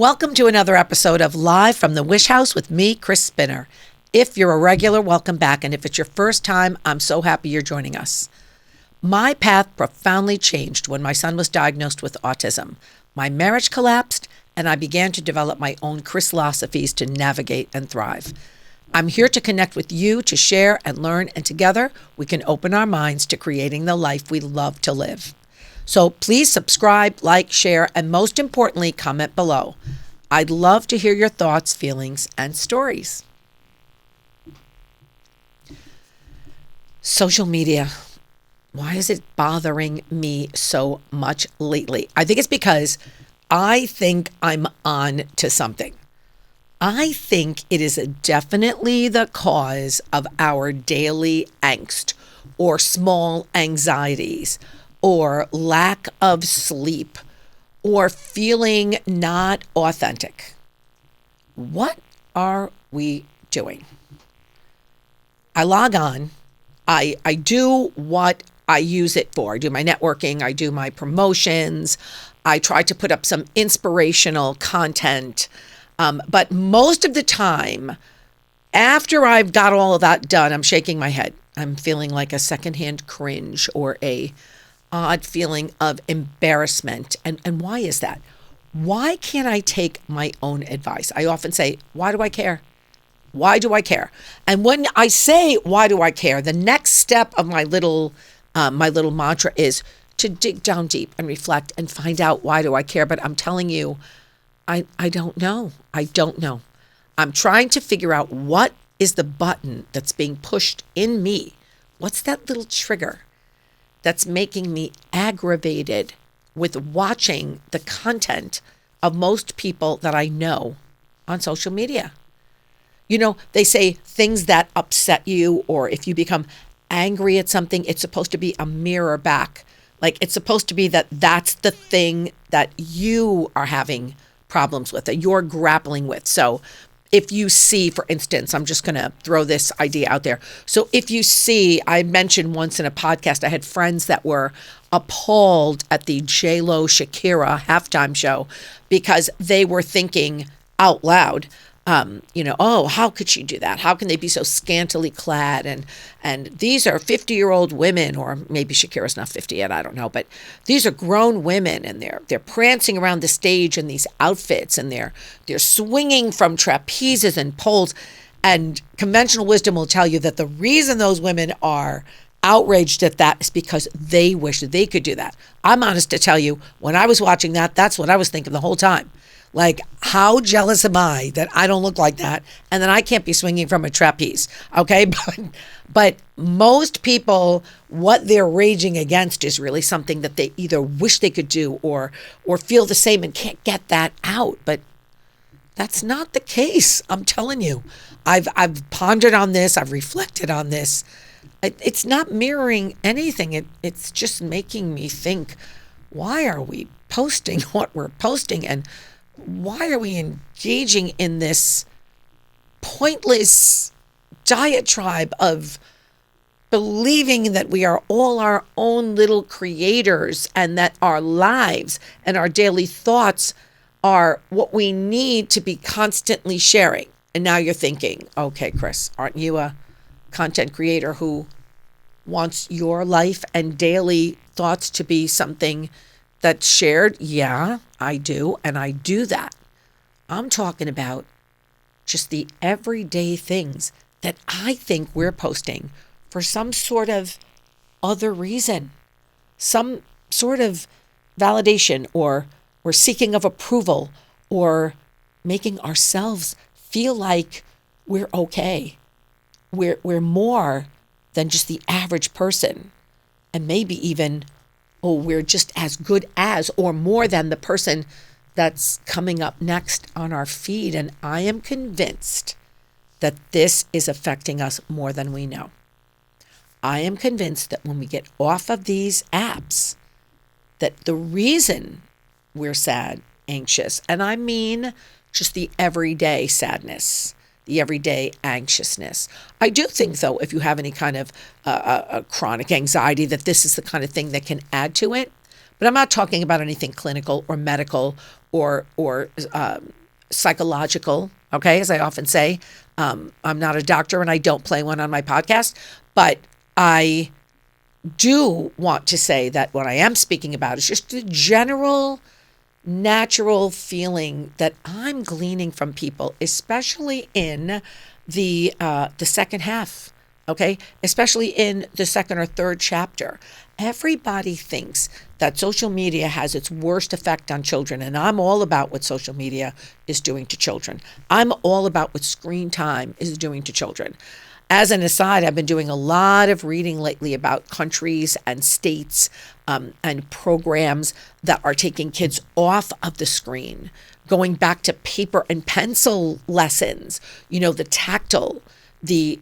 Welcome to another episode of Live from the Wish House with me, Chris Spinner. If you're a regular, welcome back. And if it's your first time, I'm so happy you're joining us. My path profoundly changed when my son was diagnosed with autism. My marriage collapsed, and I began to develop my own Chrislosophies to navigate and thrive. I'm here to connect with you, to share and learn, and together we can open our minds to creating the life we love to live. So please subscribe, like, share, and most importantly, comment below. I'd love to hear your thoughts, feelings, and stories. Social media. Why is it bothering me so much lately? I think it's because I think I'm on to something. I think it is definitely the cause of our daily angst or small anxieties or lack of sleep or feeling not authentic. What are we doing? I log on. I do what I use it for. I do my networking. I do my promotions. I try to put up some inspirational content. But most of the time, after I've got all of that done, I'm shaking my head. I'm feeling like a secondhand cringe or a odd feeling of embarrassment. And why is that? Why can't I take my own advice? I often say, why do I care? Why do I care? And when I say, why do I care? The next step of my little mantra is to dig down deep and reflect and find out, why do I care? But I'm telling you, I don't know. I don't know. I'm trying to figure out what is the button that's being pushed in me. What's that little trigger that's making me aggravated with watching the content of most people that I know on social media? You know, they say things that upset you, or if you become angry at something, it's supposed to be a mirror back. Like it's supposed to be that's the thing that you are having problems with, that you're grappling with. So if you see, for instance, I'm just going to throw this idea out there. So if you see, I mentioned once in a podcast, I had friends that were appalled at the J-Lo Shakira halftime show because they were thinking out loud, oh, how could she do that? How can they be so scantily clad? And these are 50-year-old women, or maybe Shakira's not 50 yet, I don't know, but these are grown women, and they're prancing around the stage in these outfits, and they're swinging from trapezes and poles. And conventional wisdom will tell you that the reason those women are outraged at that is because they wish that they could do that. I'm honest to tell you, when I was watching that, that's what I was thinking the whole time. Like, how jealous am I that I don't look like that and that I can't be swinging from a trapeze, okay? But most people, what they're raging against is really something that they either wish they could do or feel the same and can't get that out. But that's not the case, I'm telling you. I've pondered on this. I've reflected on this. It's not mirroring anything. It's just making me think, why are we posting what we're posting? And why are we engaging in this pointless diatribe of believing that we are all our own little creators and that our lives and our daily thoughts are what we need to be constantly sharing? And now you're thinking, okay, Chris, aren't you a content creator who wants your life and daily thoughts to be something that's shared? Yeah, I do. And I do that. I'm talking about just the everyday things that I think we're posting for some sort of other reason, some sort of validation, or seeking of approval, or making ourselves feel like we're okay. We're more than just the average person, and maybe even, we're just as good as or more than the person that's coming up next on our feed. And I am convinced that this is affecting us more than we know. I am convinced that when we get off of these apps, that the reason we're sad, anxious, and I mean just the everyday sadness, the everyday anxiousness. I do think, though, if you have any kind of chronic anxiety, that this is the kind of thing that can add to it. But I'm not talking about anything clinical or medical or psychological. Okay, as I often say, I'm not a doctor and I don't play one on my podcast, but I do want to say that what I am speaking about is just the general natural feeling that I'm gleaning from people, especially in the second half. Okay, especially in the second or third chapter, everybody thinks that social media has its worst effect on children, and I'm all about what social media is doing to children. I'm all about what screen time is doing to children. As an aside, I've been doing a lot of reading lately about countries and states and programs that are taking kids off of the screen, going back to paper and pencil lessons, the tactile, the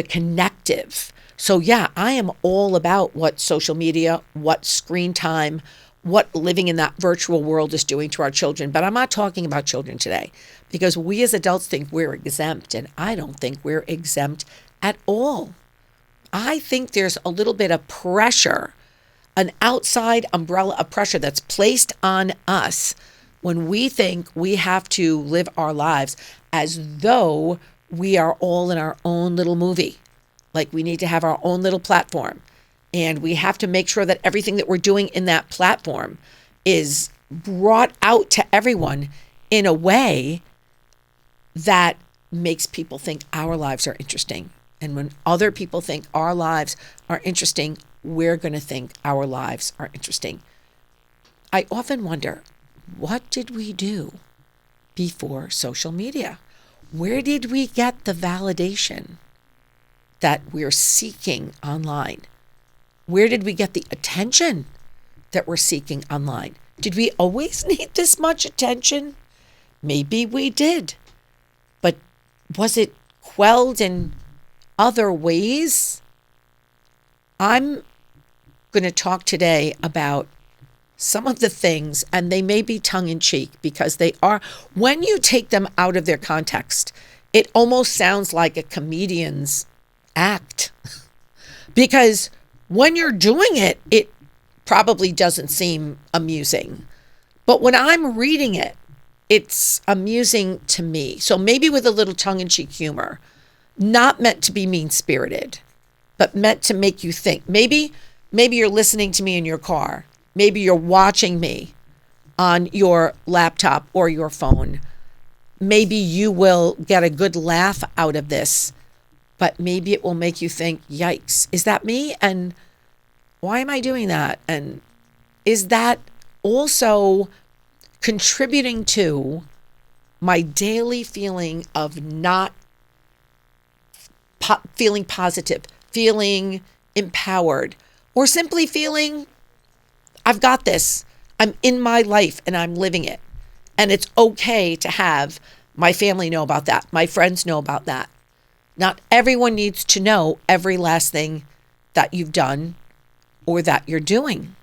connective. So yeah, I am all about what social media, what screen time, what living in that virtual world is doing to our children. But I'm not talking about children today because we as adults think we're exempt, and I don't think we're exempt at all. I think there's a little bit of pressure, an outside umbrella of pressure that's placed on us when we think we have to live our lives as though we are all in our own little movie. Like we need to have our own little platform. And we have to make sure that everything that we're doing in that platform is brought out to everyone in a way that makes people think our lives are interesting. And when other people think our lives are interesting, we're going to think our lives are interesting. I often wonder, what did we do before social media? Where did we get the validation that we're seeking online? Where did we get the attention that we're seeking online? Did we always need this much attention? Maybe we did. But was it quelled in other ways? I'm going to talk today about some of the things, and they may be tongue-in-cheek because they are, when you take them out of their context, it almost sounds like a comedian's act. Because when you're doing it, it probably doesn't seem amusing. But when I'm reading it, it's amusing to me. So maybe with a little tongue-in-cheek humor, not meant to be mean-spirited, but meant to make you think. Maybe you're listening to me in your car. Maybe you're watching me on your laptop or your phone. Maybe you will get a good laugh out of this, but maybe it will make you think, yikes, is that me? And why am I doing that? And is that also contributing to my daily feeling of not feeling positive, feeling empowered, or simply feeling I've got this. I'm in my life and I'm living it. And it's okay to have my family know about that. My friends know about that. Not everyone needs to know every last thing that you've done or that you're doing.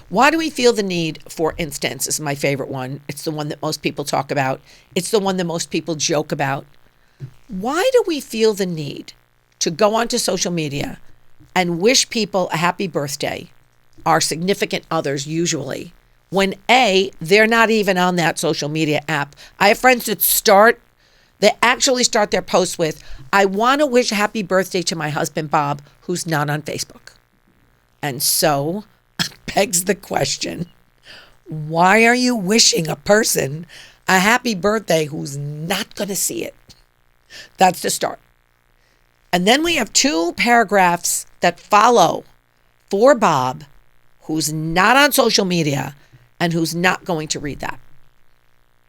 Why do we feel the need, for instance, this is my favorite one. It's the one that most people talk about. It's the one that most people joke about. Why do we feel the need to go onto social media and wish people a happy birthday, our significant others usually, when A, they're not even on that social media app? I have friends that they actually start their posts with, I want to wish a happy birthday to my husband, Bob, who's not on Facebook. And so begs the question, why are you wishing a person a happy birthday who's not going to see it? That's the start. And then we have 2 paragraphs that follow for Bob, who's not on social media and who's not going to read that.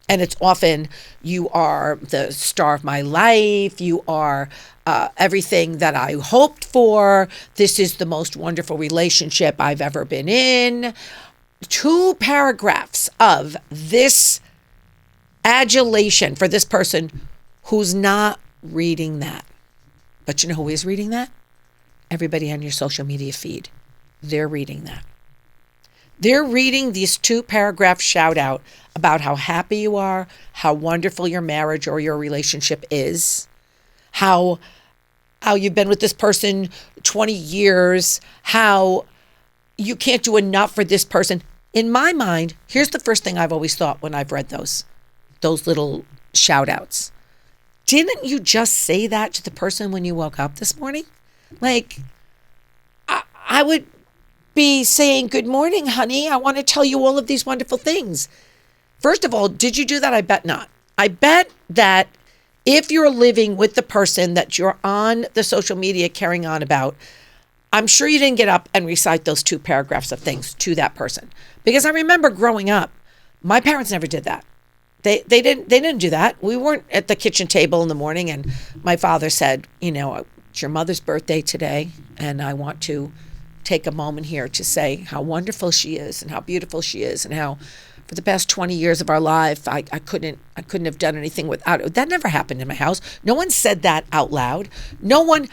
And it's often, you are the star of my life. You are everything that I hoped for. This is the most wonderful relationship I've ever been in. 2 paragraphs of this adulation for this person who's not reading that. But you know who is reading that? Everybody on your social media feed. They're reading that. They're reading these 2 paragraph shout out about how happy you are, how wonderful your marriage or your relationship is, how you've been with this person 20 years, how you can't do enough for this person. In my mind, here's the first thing I've always thought when I've read those little shout outs. Didn't you just say that to the person when you woke up this morning? Like, I would be saying, good morning, honey. I want to tell you all of these wonderful things. First of all, did you do that? I bet not. I bet that if you're living with the person that you're on the social media carrying on about, I'm sure you didn't get up and recite those 2 paragraphs of things to that person. Because I remember growing up, my parents never did that. They didn't do that. We weren't at the kitchen table in the morning and my father said, it's your mother's birthday today and I want to take a moment here to say how wonderful she is and how beautiful she is and how for the past 20 years of our life, I couldn't have done anything without it. That never happened in my house. No one said that out loud.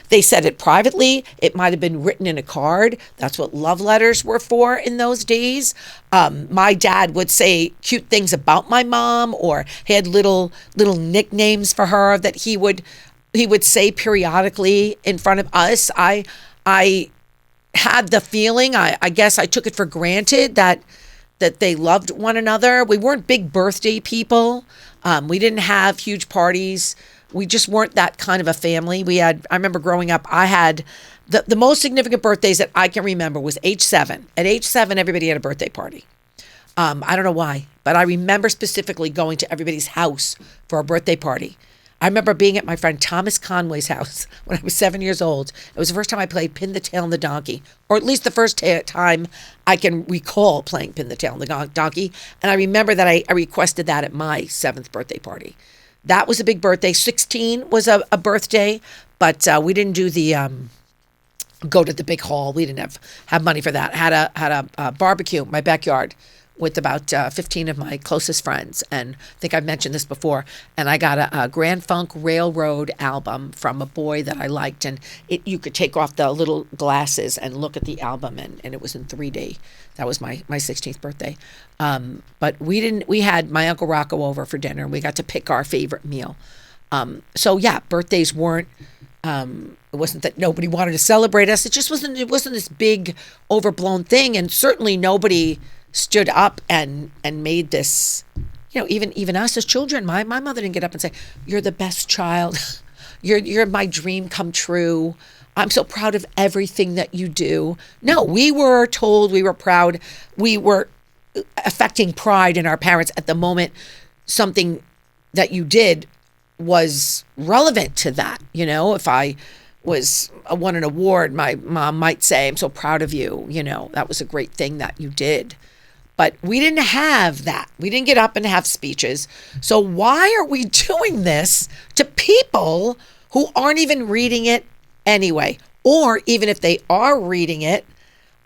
They said it privately. It might have been written in a card. That's what love letters were for in those days. My dad would say cute things about my mom, or he had little nicknames for her that he would say periodically in front of us. I had the feeling, I guess I took it for granted that they loved one another. We weren't big birthday people. We didn't have huge parties. We just weren't that kind of a family. I remember growing up, I had the most significant birthdays that I can remember was age 7. At age 7, everybody had a birthday party. I don't know why, but I remember specifically going to everybody's house for a birthday party. I remember being at my friend Thomas Conway's house when I was 7 years old. It was the first time I played Pin the Tail on the Donkey, or at least the first time I can recall playing Pin the Tail on the Donkey. And I remember that I requested that at my 7th birthday party. That was a big birthday. 16 was a birthday, but we didn't do the go to the big hall. We didn't have money for that. Had a barbecue in my backyard with about 15 of my closest friends. And I think I've mentioned this before. And I got a Grand Funk Railroad album from a boy that I liked. And you could take off the little glasses and look at the album. And it was in 3D. That was my 16th birthday. But we had my Uncle Rocco over for dinner. And we got to pick our favorite meal. So yeah, birthdays weren't, it wasn't that nobody wanted to celebrate us. It wasn't this big overblown thing. And certainly nobody stood up and made this, even us as children. My mother didn't get up and say, "You're the best child. You're my dream come true. I'm so proud of everything that you do." No, we were told we were proud. We were affecting pride in our parents at the moment something that you did was relevant to that. If I won an award, my mom might say, "I'm so proud of you. That was a great thing that you did." But we didn't have that. We didn't get up and have speeches. So why are we doing this to people who aren't even reading it anyway? Or even if they are reading it,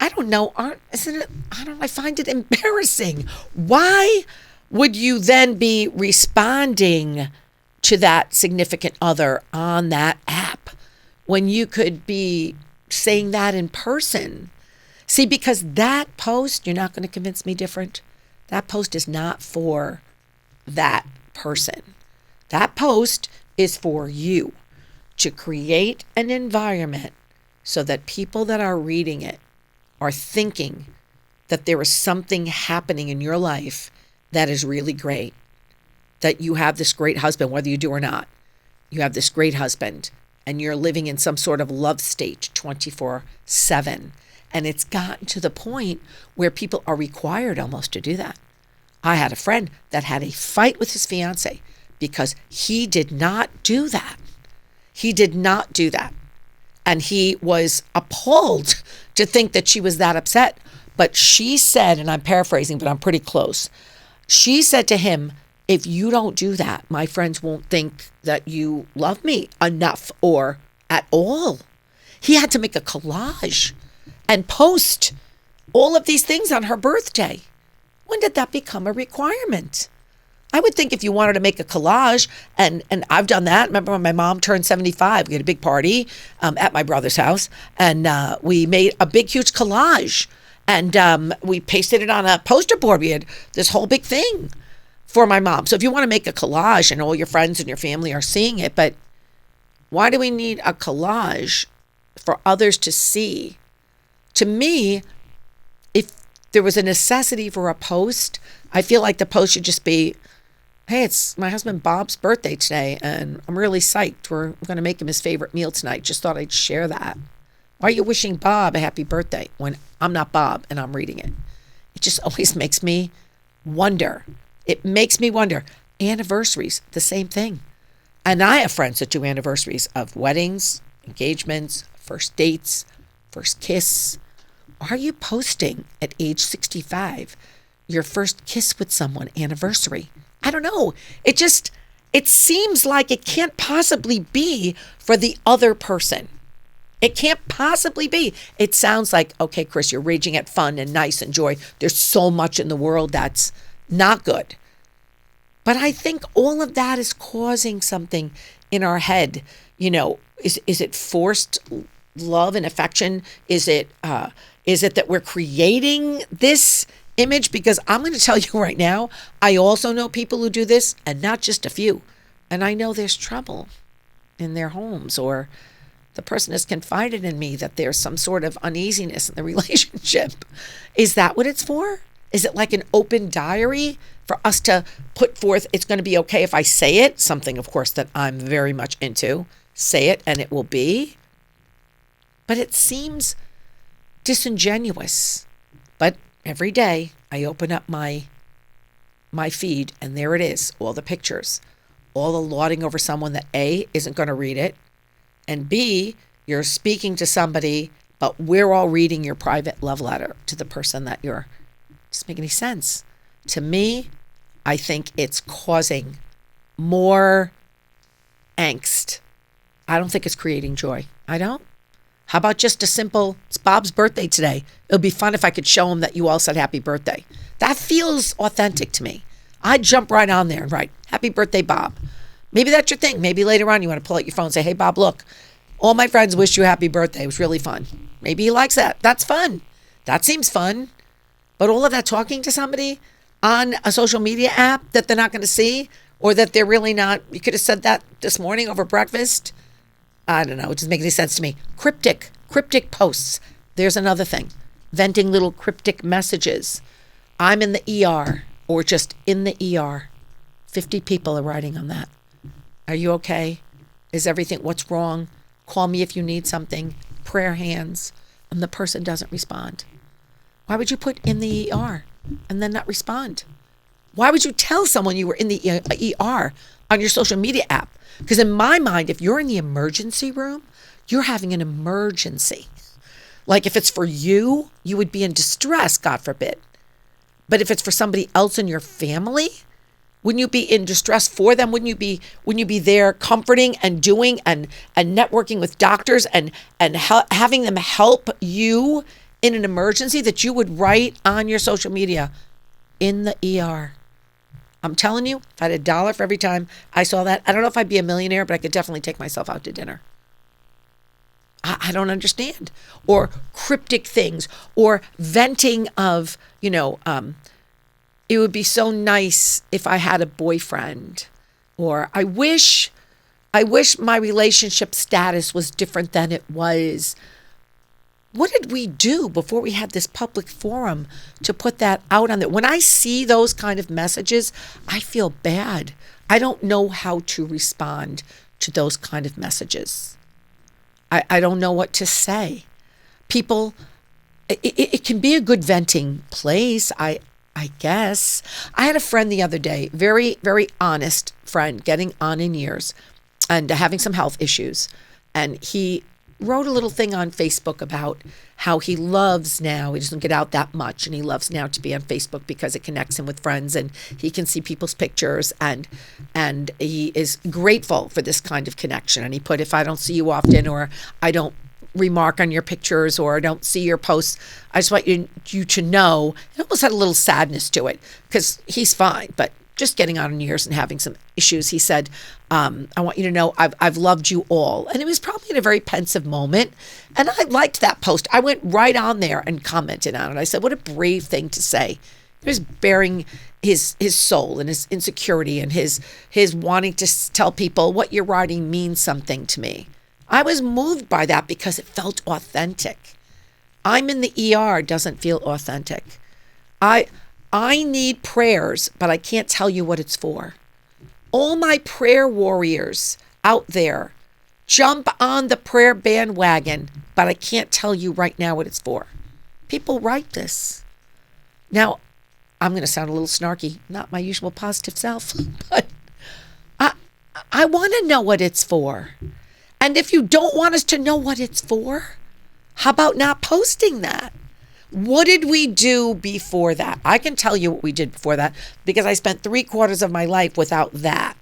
I don't know, I find it embarrassing. Why would you then be responding to that significant other on that app when you could be saying that in person? See, because that post, you're not going to convince me different. That post is not for that person. That post is for you to create an environment so that people that are reading it are thinking that there is something happening in your life that is really great, that you have this great husband, whether you do or not. You have this great husband and you're living in some sort of love state 24/7. And it's gotten to the point where people are required almost to do that. I had a friend that had a fight with his fiance because he did not do that. He did not do that. And he was appalled to think that she was that upset. But she said, and I'm paraphrasing, but I'm pretty close. She said to him, "If you don't do that, my friends won't think that you love me enough or at all." He had to make a collage and post all of these things on her birthday. When did that become a requirement? I would think if you wanted to make a collage, and I've done that. Remember when my mom turned 75, we had a big party at my brother's house, and we made a big, huge collage, and we pasted it on a poster board. We had this whole big thing for my mom. So if you want to make a collage and all your friends and your family are seeing it, but why do we need a collage for others to see? To me, if there was a necessity for a post, I feel like the post should just be, hey, it's my husband Bob's birthday today, and I'm really psyched. We're going to make him his favorite meal tonight. Just thought I'd share that. Why are you wishing Bob a happy birthday when I'm not Bob and I'm reading it? It just always makes me wonder. It makes me wonder. Anniversaries, the same thing. And I have friends that do anniversaries of weddings, engagements, first dates, first kiss. Are you posting at age 65 your first kiss with someone anniversary? I don't know. It seems like it can't possibly be for the other person. It can't possibly be. It sounds like, okay, Chris, you're raging at fun and nice and joy. There's so much in the world that's not good. But I think all of that is causing something in our head. Is it forced love and affection? Is it that we're creating this image? Because I'm going to tell you right now, I also know people who do this, and not just a few. And I know there's trouble in their homes, or the person has confided in me that there's some sort of uneasiness in the relationship. Is that what it's for? Is it like an open diary for us to put forth, it's going to be okay if I say it? Something, of course, that I'm very much into. Say it and it will be. But it seems disingenuous. But every day I open up my feed, and there it is, all the pictures, all the lauding over someone that A, isn't going to read it, and B, you're speaking to somebody, but we're all reading your private love letter to the person that you're. Doesn't make any sense. To me, I think it's causing more angst. I don't think it's creating joy. I don't. How about just a simple, it's Bob's birthday today. It would be fun if I could show him that you all said happy birthday. That feels authentic to me. I'd jump right on there and write, happy birthday, Bob. Maybe that's your thing. Maybe later on you want to pull out your phone and say, hey, Bob, look, all my friends wish you a happy birthday. It was really fun. Maybe he likes that. That's fun. That seems fun. But all of that talking to somebody on a social media app that they're not going to see, or that they're really not, you could have said that this morning over breakfast. I don't know. It doesn't make any sense to me. Cryptic posts. There's another thing. Venting little cryptic messages. I'm in the ER, or just in the ER. 50 people are writing on that. Are you okay? Is everything, what's wrong? Call me if you need something. Prayer hands. And the person doesn't respond. Why would you put in the ER and then not respond? Why would you tell someone you were in the ER on your social media app? Because in my mind, if you're in the emergency room, you're having an emergency. Like if it's for you, you would be in distress, God forbid. But if it's for somebody else in your family, wouldn't you be in distress for them? Wouldn't you be there comforting and doing and networking with doctors and having them help you in an emergency that you would write on your social media in the ER? I'm telling you, if I had $1 for every time I saw that, I don't know if I'd be a millionaire, but I could definitely take myself out to dinner. I don't understand. Or cryptic things, or venting of, it would be so nice if I had a boyfriend, or I wish my relationship status was different than it was. What did we do before we had this public forum to put that out on there? When I see those kind of messages, I feel bad. I don't know how to respond to those kind of messages. I don't know what to say. People, it can be a good venting place, I guess. I had a friend the other day, very, very honest friend, getting on in years and having some health issues. And he wrote a little thing on Facebook about how he loves now, he doesn't get out that much, and he loves now to be on Facebook because it connects him with friends and he can see people's pictures, and he is grateful for this kind of connection. And he put, if I don't see you often, or I don't remark on your pictures, or I don't see your posts, I just want you to know. It almost had a little sadness to it because he's fine, but just getting on in years and having some issues. He said, I want you to know I've loved you all. And it was probably in a very pensive moment. And I liked that post. I went right on there and commented on it. I said, what a brave thing to say. He was bearing his soul and his insecurity and his wanting to tell people what you're writing means something to me. I was moved by that because it felt authentic. I'm in the ER doesn't feel authentic. I I need prayers, but I can't tell you what it's for. All my prayer warriors out there, jump on the prayer bandwagon, but I can't tell you right now what it's for. People write this. Now, I'm going to sound a little snarky, not my usual positive self, but I, I want to know what it's for. And if you don't want us to know what it's for, how about not posting that? What did we do before that? I can tell you what we did before that because I spent 3/4 of my life without that.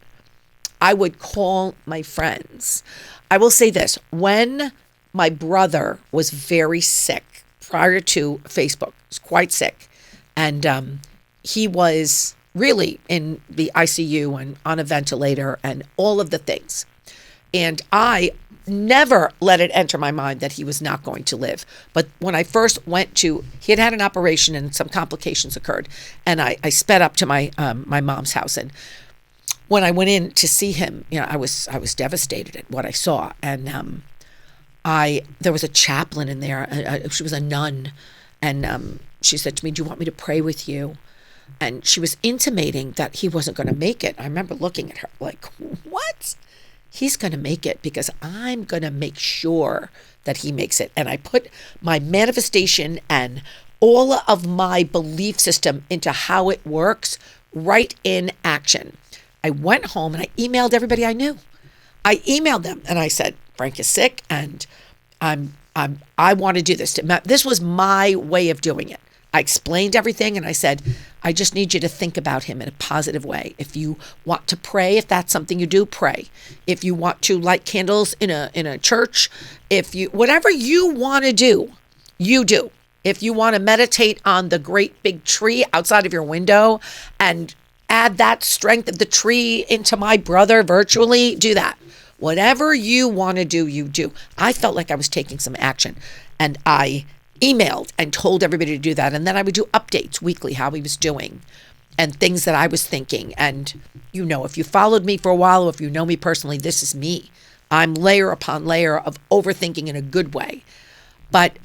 I would call my friends. I will say this, when my brother was very sick prior to Facebook, he was quite sick, and he was really in the ICU and on a ventilator and all of the things. And I never let it enter my mind that he was not going to live. But when I first went to, he had an operation and some complications occurred. And I sped up to my mom's house. And when I went in to see him, I was devastated at what I saw. And there was a chaplain in there. She was a nun. And she said to me, "Do you want me to pray with you?" And she was intimating that he wasn't going to make it. I remember looking at her like, what? He's going to make it because I'm going to make sure that he makes it. And I put my manifestation and all of my belief system into how it works right in action. I went home and I emailed everybody I knew. I emailed them and I said, "Frank is sick and I want to do this." This was my way of doing it. I explained everything and I said, "I just need you to think about him in a positive way. If you want to pray, if that's something you do, pray. If you want to light candles in a church, whatever you want to do, you do. If you want to meditate on the great big tree outside of your window and add that strength of the tree into my brother virtually, do that. Whatever you want to do, you do." I felt like I was taking some action, and I emailed and told everybody to do that. And then I would do updates weekly, how he was doing and things that I was thinking. And, if you followed me for a while, or if you know me personally, this is me. I'm layer upon layer of overthinking in a good way. But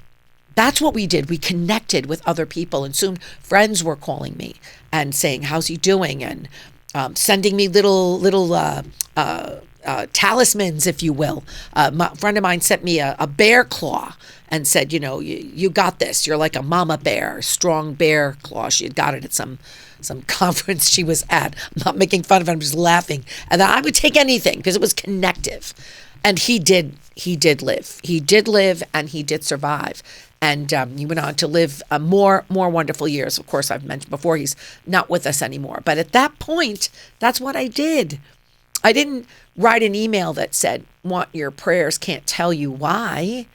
that's what we did. We connected with other people, and soon friends were calling me and saying, "How's he doing?" And sending me little talismans, if you will. A friend of mine sent me a bear claw and said, you got this. You're like a mama bear, strong bear claw. She had got it at some conference she was at. I'm not making fun of it. I'm just laughing. And I would take anything because it was connective. And he did live. He did live and he did survive. And he went on to live more wonderful years. Of course, I've mentioned before, he's not with us anymore. But at that point, that's what I did. I didn't write an email that said, "Want your prayers, can't tell you why."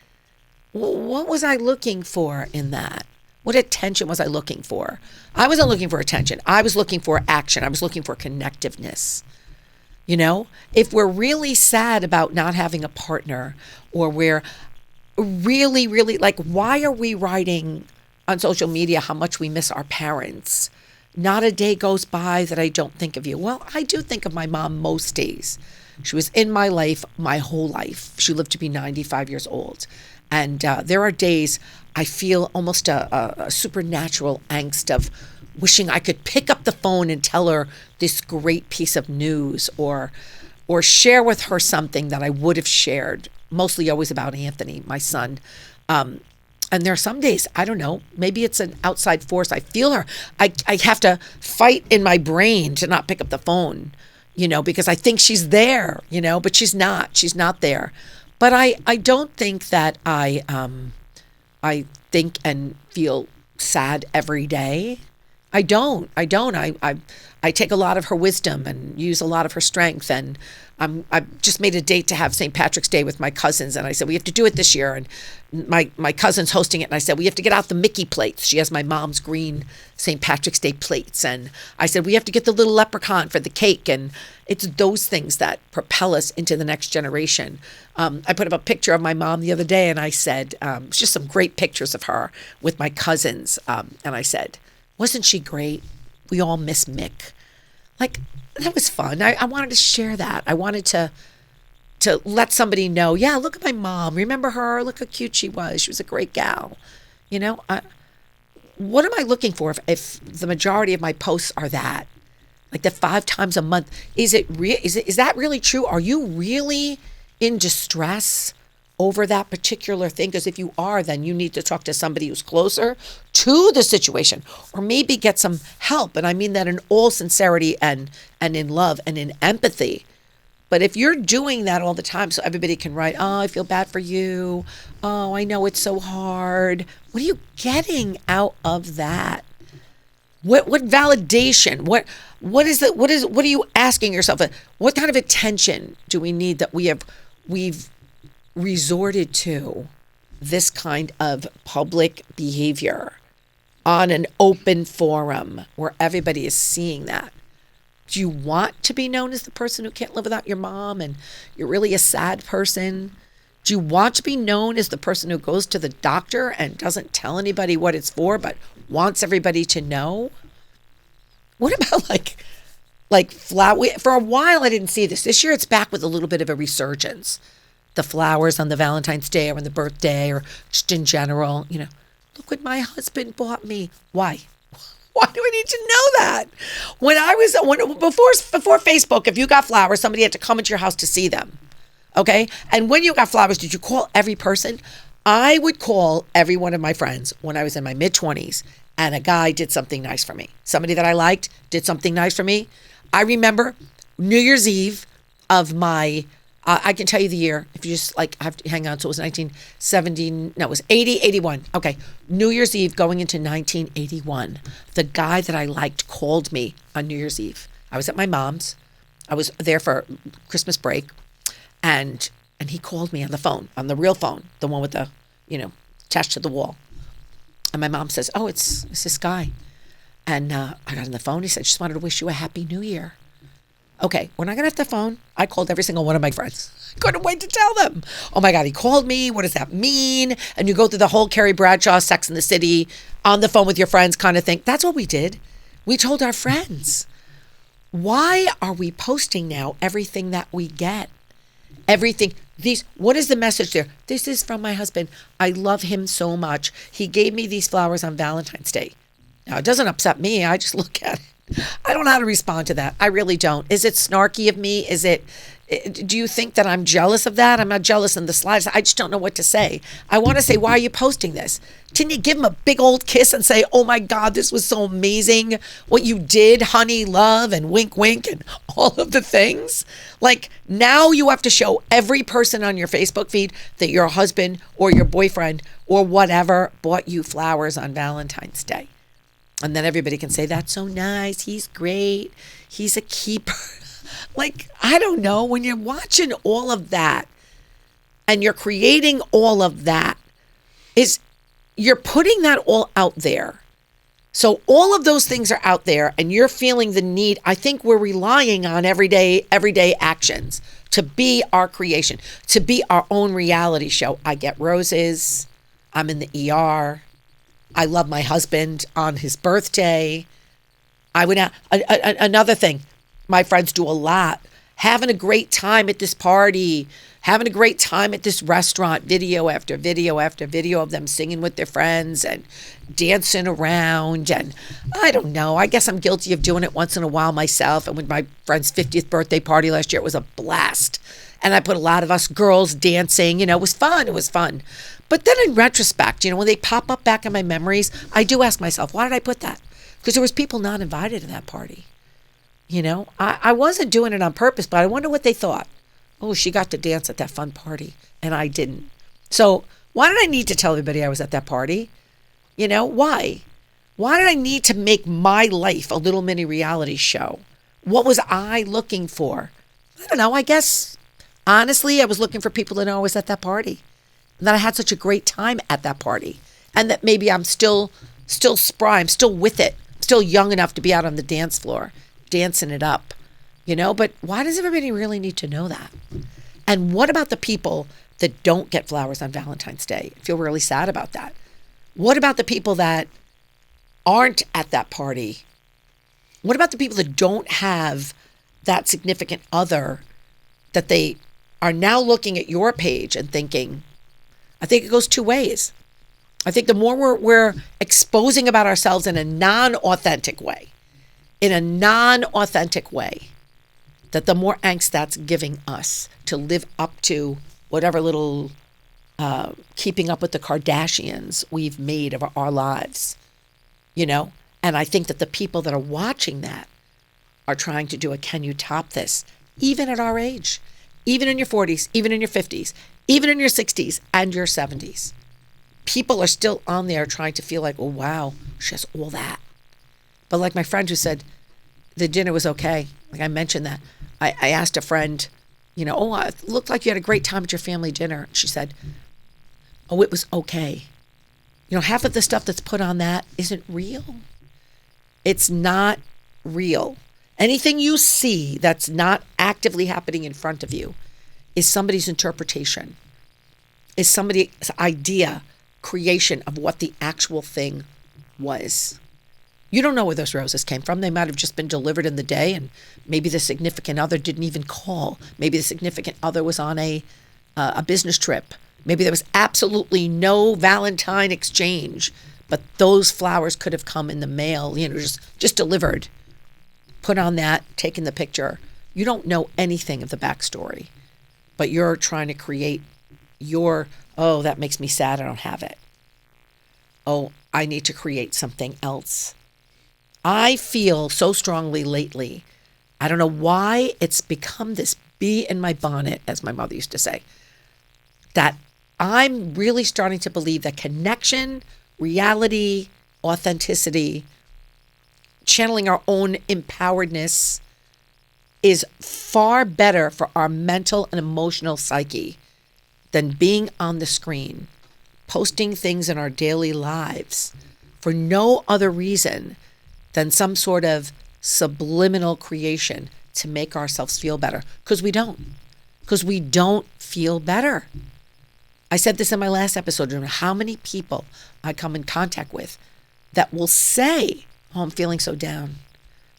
What was I looking for in that? What attention was I looking for? I wasn't looking for attention. I was looking for action. I was looking for connectiveness. If we're really sad about not having a partner, or we're really, really why are we writing on social media how much we miss our parents? Not a day goes by that I don't think of you. Well, I do think of my mom most days. She was in my life my whole life. She lived to be 95 years old. And there are days I feel almost a supernatural angst of wishing I could pick up the phone and tell her this great piece of news, or share with her something that I would have shared, mostly always about Anthony, my son. And there are some days, I don't know, maybe it's an outside force. I feel her. I have to fight in my brain to not pick up the phone, because I think she's there, but she's not. She's not there. But I don't think that I think and feel sad every day. I don't. I take a lot of her wisdom and use a lot of her strength. And I just made a date to have St. Patrick's Day with my cousins. And I said, we have to do it this year. And my cousin's hosting it. And I said, we have to get out the Mickey plates. She has my mom's green St. Patrick's Day plates. And I said, we have to get the little leprechaun for the cake. And it's those things that propel us into the next generation. I put up a picture of my mom the other day. And I said, it's just some great pictures of her with my cousins. And I said, wasn't she great? We all miss Mick. That was fun. I wanted to share that. I wanted to let somebody know, yeah, look at my mom. Remember her? Look how cute she was. She was a great gal. what am I looking for if the majority of my posts are that? Like the 5 times a month. Is that really true? Are you really in distress over that particular thing? Because if you are, then you need to talk to somebody who's closer to the situation, or maybe get some help. And I mean that in all sincerity and in love and in empathy. But if you're doing that all the time so everybody can write, oh, I feel bad for you. Oh, I know it's so hard. What are you getting out of that? What validation? What are you asking yourself? What kind of attention do we need that we've resorted to this kind of public behavior on an open forum where everybody is seeing that? Do you want to be known as the person who can't live without your mom and you're really a sad person? Do you want to be known as the person who goes to the doctor and doesn't tell anybody what it's for, but wants everybody to know? What about like flower? For a while, I didn't see this. This year, it's back with a little bit of a resurgence. The flowers on the Valentine's Day or on the birthday or just in general. Look what my husband bought me. Why? Why do I need to know that? Before Facebook, if you got flowers, somebody had to come into your house to see them. Okay? And when you got flowers, did you call every person? I would call every one of my friends when I was in my mid-20s and a guy did something nice for me. Somebody that I liked did something nice for me. I remember New Year's Eve of my, I can tell you the year, if you just have to hang on. So it was 1970, no, it was 81. Okay. New Year's Eve going into 1981. The guy that I liked called me on New Year's Eve. I was at my mom's. I was there for Christmas break. And he called me on the phone, on the real phone, the one with the, attached to the wall. And my mom says, oh, it's this guy. And I got on the phone. He said, just wanted to wish you a happy new year. Okay, when I got off the phone, I called every single one of my friends. I couldn't wait to tell them. Oh my God, he called me. What does that mean? And you go through the whole Carrie Bradshaw, Sex and the City, on the phone with your friends kind of thing. That's what we did. We told our friends. Why are we posting now everything that we get? Everything. What is the message there? This is from my husband. I love him so much. He gave me these flowers on Valentine's Day. Now, it doesn't upset me. I just look at it. I don't know how to respond to that. I really don't. Is it snarky of me? Do you think that I'm jealous of that? I'm not jealous in the slightest. I just don't know what to say. I want to say, why are you posting this? Didn't you give him a big old kiss and say, oh my God, this was so amazing what you did, honey, love, and wink, wink, and all of the things? Now you have to show every person on your Facebook feed that your husband or your boyfriend or whatever bought you flowers on Valentine's Day. And then everybody can say, that's so nice. He's great. He's a keeper. I don't know. When you're watching all of that and you're creating all of that, you're putting that all out there. So all of those things are out there and you're feeling the need. I think we're relying on everyday actions to be our creation, to be our own reality show. I get roses. I'm in the ER. I love my husband on his birthday. I would another thing my friends do a lot, having a great time at this party, having a great time at this restaurant, video after video after video of them singing with their friends and dancing around. And I don't know, I guess I'm guilty of doing it once in a while myself. And with my friend's 50th birthday party last year, it was a blast. And I put a lot of us girls dancing, it was fun. But then in retrospect, when they pop up back in my memories, I do ask myself, why did I put that? Because there was people not invited to that party. I wasn't doing it on purpose, but I wonder what they thought. Oh, she got to dance at that fun party and I didn't. So why did I need to tell everybody I was at that party? Why? Why did I need to make my life a little mini reality show? What was I looking for? I don't know. I guess, honestly, I was looking for people to know I was at that party. And that I had such a great time at that party. And that maybe I'm still spry. I'm still with it. I'm still young enough to be out on the dance floor, dancing it up. But why does everybody really need to know that? And what about the people that don't get flowers on Valentine's Day? I feel really sad about that. What about the people that aren't at that party? What about the people that don't have that significant other that they are now looking at your page and thinking, I think it goes two ways. I think the more we're exposing about ourselves in a non-authentic way, that the more angst that's giving us to live up to whatever little keeping up with the Kardashians we've made of our lives, you know? And I think that the people that are watching that are trying to do a can you top this, even at our age, even in your 40s, even in your 50s, even in your 60s and your 70s. People are still on there trying to feel like, oh, wow, she has all that. But like my friend who said, the dinner was okay. Like I mentioned that. I asked a friend, you know, oh, it looked like you had a great time at your family dinner. She said, oh, it was okay. You know, half of the stuff that's put on that isn't real. It's not real. Anything you see that's not actively happening in front of you is somebody's interpretation, is somebody's idea, creation of what the actual thing was. You don't know where those roses came from. They might have just been delivered in the day, and maybe the significant other didn't even call. Maybe the significant other was on a business trip. Maybe there was absolutely no Valentine exchange, but those flowers could have come in the mail, you know, just delivered, put on that, taken the picture. You don't know anything of the backstory, but you're trying to create your, oh, that makes me sad, I don't have it. Oh, I need to create something else. I feel so strongly lately, I don't know why it's become this bee in my bonnet, as my mother used to say, that I'm really starting to believe that connection, reality, authenticity, channeling our own empoweredness is far better for our mental and emotional psyche than being on the screen, posting things in our daily lives for no other reason than some sort of subliminal creation to make ourselves feel better. Because we don't. Because we don't feel better. I said this in my last episode, how many people I come in contact with that will say, oh, I'm feeling so down.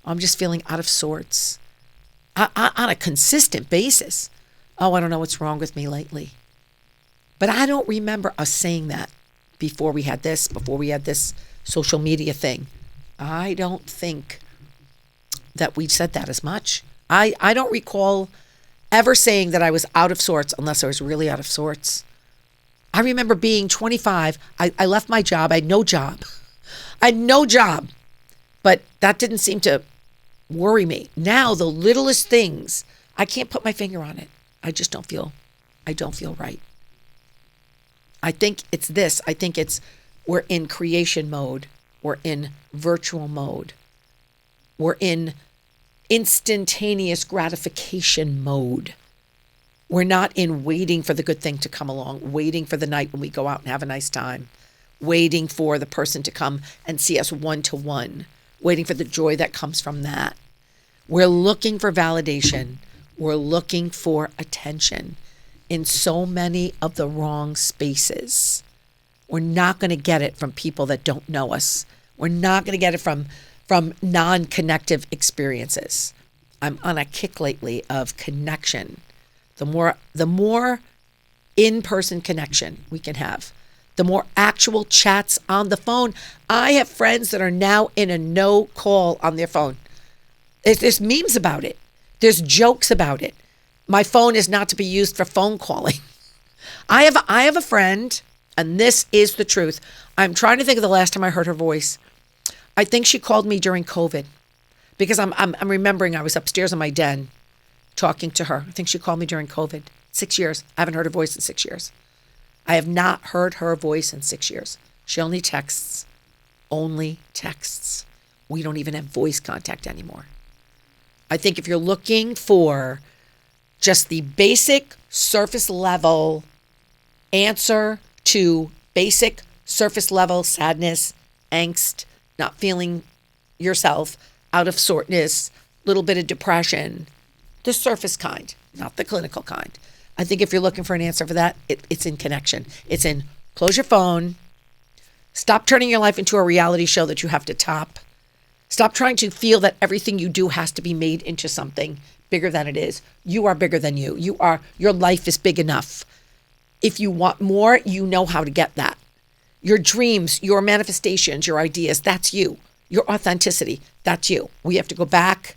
I'm just feeling out of sorts. On a consistent basis. Oh, I don't know what's wrong with me lately. But I don't remember us saying that before we had this social media thing. I don't think that we said that as much. I don't recall ever saying that I was out of sorts unless I was really out of sorts. I remember being 25. I left my job. I had no job. But that didn't seem to worry me. Now, the littlest things, I can't put my finger on it. I don't feel right. I think it's this. I think it's we're in creation mode. We're in virtual mode. We're in instantaneous gratification mode. We're not in waiting for the good thing to come along, waiting for the night when we go out and have a nice time, waiting for the person to come and see us one-to-one, waiting for the joy that comes from that. We're looking for validation. We're looking for attention in so many of the wrong spaces. We're not going to get it from people that don't know us. We're not going to get it from non-connective experiences. I'm on a kick lately of connection. The more in-person connection we can have, the more actual chats on the phone. I have friends that are now in a no call on their phone. There's memes about it. There's jokes about it. My phone is not to be used for phone calling. I have a friend, and this is the truth. I'm trying to think of the last time I heard her voice. I think she called me during COVID because I'm remembering I was upstairs in my den talking to her. I think she called me during COVID. 6 years. I haven't heard her voice in 6 years. I have not heard her voice in 6 years. She only texts. Only texts. We don't even have voice contact anymore. I think if you're looking for just the basic surface level answer to basic surface level sadness, angst, not feeling yourself, out of sortness, little bit of depression, the surface kind, not the clinical kind. I think if you're looking for an answer for that, it's in connection. It's in close your phone, stop turning your life into a reality show that you have to top. Stop trying to feel that everything you do has to be made into something bigger than it is. You are bigger than you. Your life is big enough. If you want more, you know how to get that. Your dreams, your manifestations, your ideas, that's you. Your authenticity, that's you. We have to go back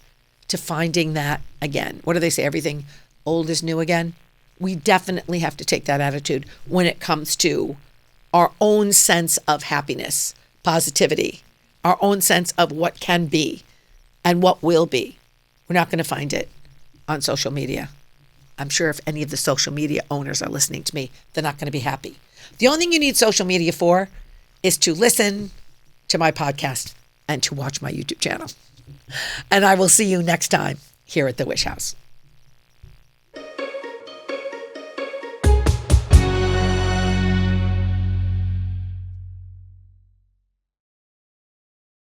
to finding that again. What do they say? Everything old is new again. We definitely have to take that attitude when it comes to our own sense of happiness, positivity, our own sense of what can be and what will be. We're not going to find it on social media. I'm sure if any of the social media owners are listening to me, they're not going to be happy. The only thing you need social media for is to listen to my podcast and to watch my YouTube channel. And I will see you next time here at the Wish House.